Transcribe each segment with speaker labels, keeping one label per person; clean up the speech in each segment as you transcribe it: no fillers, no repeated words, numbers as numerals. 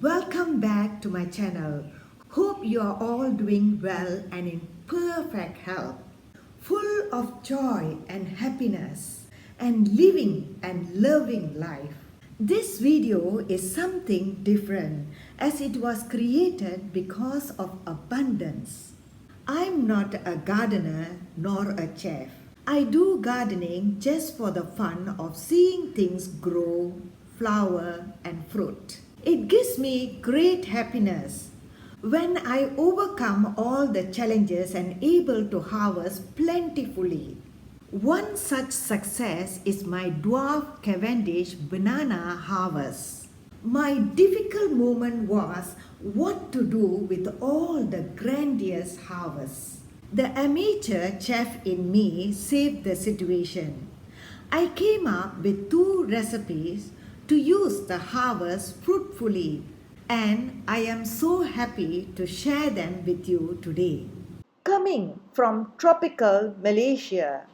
Speaker 1: Welcome back to my channel. Hope you are all doing well and in perfect health, full of joy and happiness, and living and loving life. This video is something different as it was created because of abundance. I'm not a gardener nor a chef. I do gardening just for the fun of seeing things grow, flower, and fruit. It gives me great happiness when I overcome all the challenges and able to harvest plentifully. One such success is my dwarf Cavendish banana harvest. My difficult moment was what to do with all the grandiose harvest. The amateur chef in me saved the situation. I came up with two recipes to use the harvest fruitfully, and I am so happy to share them with you today. Coming from tropical Malaysia,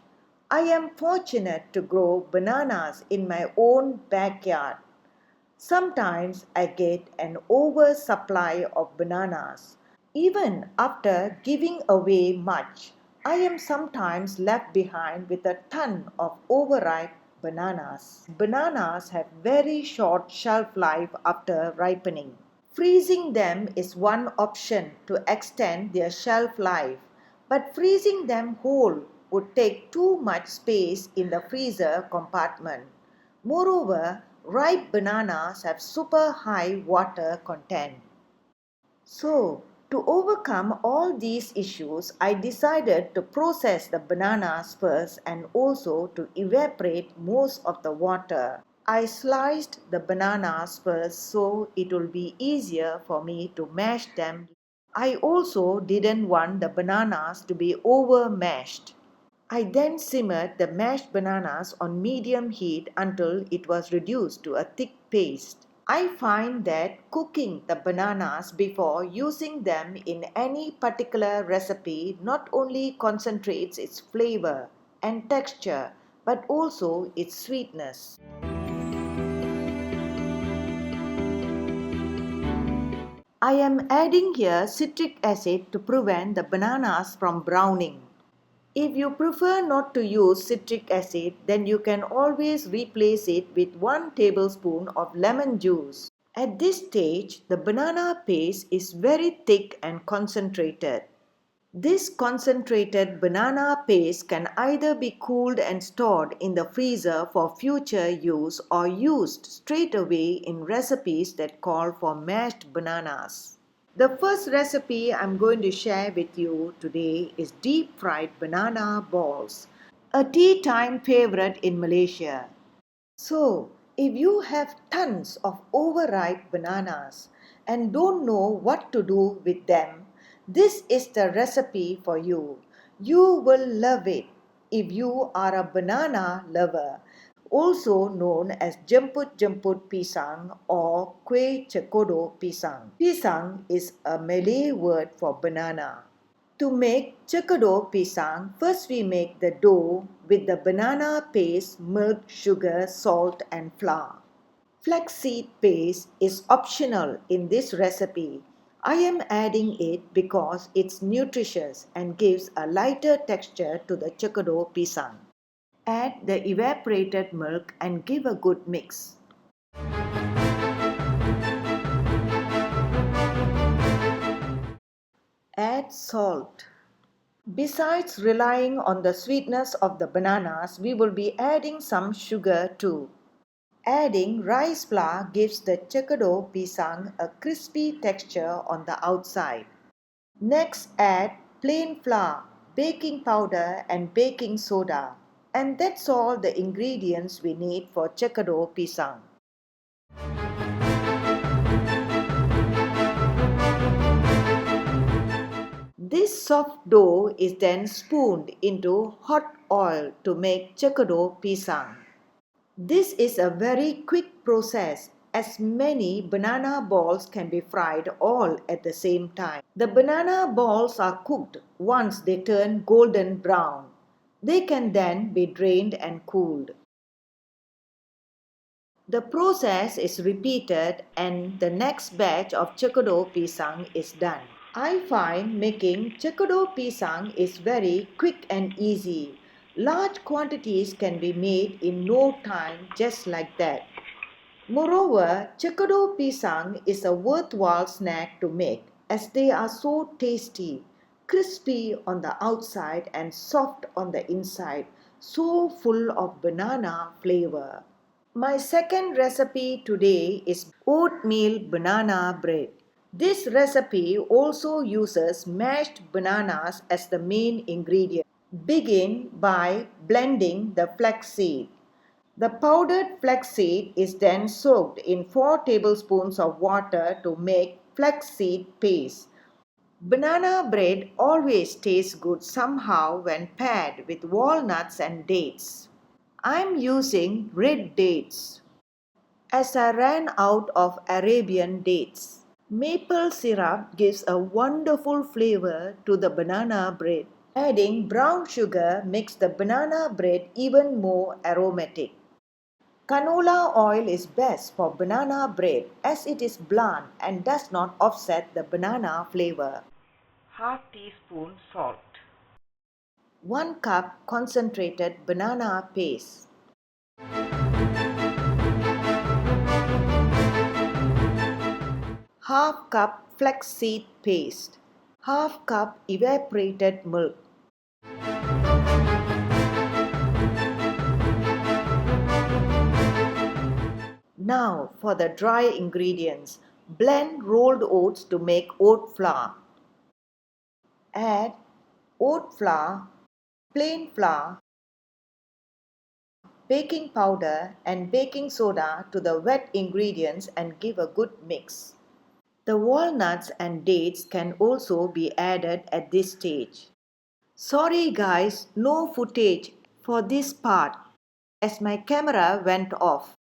Speaker 1: I am fortunate to grow bananas in my own backyard. Sometimes I get an oversupply of bananas. Even after giving away much, I am sometimes left behind with a ton of overripe bananas. Bananas have very short shelf life after ripening. Freezing them is one option to extend their shelf life, but freezing them whole would take too much space in the freezer compartment. Moreover, ripe bananas have super high water content. So, to overcome all these issues, I decided to process the bananas first and also to evaporate most of the water. I sliced the bananas first so it will be easier for me to mash them. I also didn't want the bananas to be over mashed. I then simmered the mashed bananas on medium heat until it was reduced to a thick paste. I find that cooking the bananas before using them in any particular recipe not only concentrates its flavor and texture but also its sweetness. I am adding here citric acid to prevent the bananas from browning. If you prefer not to use citric acid, then you can always replace it with 1 tablespoon of lemon juice. At this stage, the banana paste is very thick and concentrated. This concentrated banana paste can either be cooled and stored in the freezer for future use or used straight away in recipes that call for mashed bananas. The first recipe I'm going to share with you today is deep fried banana balls, a tea time favorite in Malaysia. So, if you have tons of overripe bananas and don't know what to do with them, this is the recipe for you. You will love it if you are a banana lover, also known as jemput jemput pisang or kueh cekodo pisang. Pisang is a Malay word for banana. To make cekodo pisang, first we make the dough with the banana paste, milk, sugar, salt and flour. Flaxseed paste is optional in this recipe. I am adding it because it's nutritious and gives a lighter texture to the cekodo pisang. Add the evaporated milk and give a good mix. Add salt. Besides relying on the sweetness of the bananas, we will be adding some sugar too. Adding rice flour gives the cekodo pisang a crispy texture on the outside. Next, add plain flour, baking powder and baking soda. And that's all the ingredients we need for cekodo pisang. This soft dough is then spooned into hot oil to make cekodo pisang. This is a very quick process as many banana balls can be fried all at the same time. The banana balls are cooked once they turn golden brown. They can then be drained and cooled. The process is repeated and the next batch of Chekado pisang is done. I find making Chekado pisang is very quick and easy. Large quantities can be made in no time just like that. Moreover, Chekado pisang is a worthwhile snack to make as they are so tasty, crispy on the outside and soft on the inside, so full of banana flavor. My second recipe today is oatmeal banana bread. This recipe also uses mashed bananas as the main ingredient. Begin by blending the flaxseed. The powdered flaxseed is then soaked in 4 tablespoons of water to make flaxseed paste. Banana bread always tastes good somehow when paired with walnuts and dates. I'm using red dates as I ran out of Arabian dates. Maple syrup gives a wonderful flavor to the banana bread. Adding brown sugar makes the banana bread even more aromatic. Canola oil is best for banana bread as it is bland and does not offset the banana flavor. Half teaspoon salt. 1 cup concentrated banana paste. Half cup flaxseed paste. Half cup evaporated milk. Now for the dry ingredients. Blend rolled oats to make oat flour. Add oat flour, plain flour, baking powder and baking soda to the wet ingredients and give a good mix. The walnuts and dates can also be added at this stage. Sorry guys, no footage for this part as my camera went off.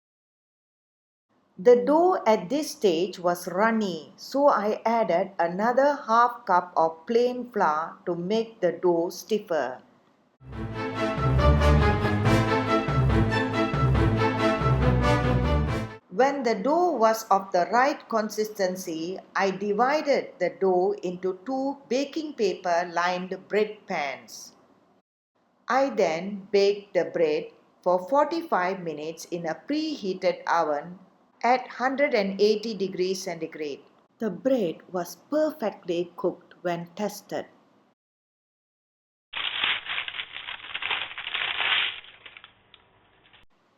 Speaker 1: The dough at this stage was runny, so I added another half cup of plain flour to make the dough stiffer. When the dough was of the right consistency, I divided the dough into 2 baking paper lined bread pans. I then baked the bread for 45 minutes in a preheated oven at 180 degrees centigrade. The bread was perfectly cooked when tested.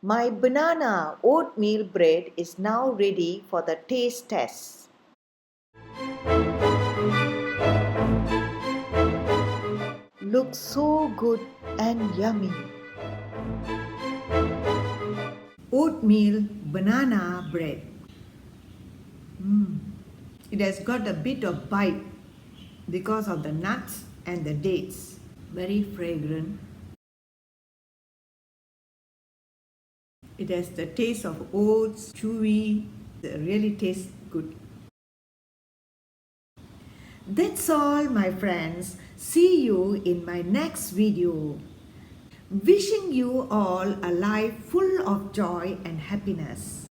Speaker 1: My banana oatmeal bread is now ready for the taste test. Looks so good and yummy. Oatmeal banana bread. It has got a bit of bite because of the nuts and the dates. Very fragrant. It has the taste of oats, chewy. It really tastes good. That's all, my friends. See you in my next video. Wishing you all a life full of joy and happiness.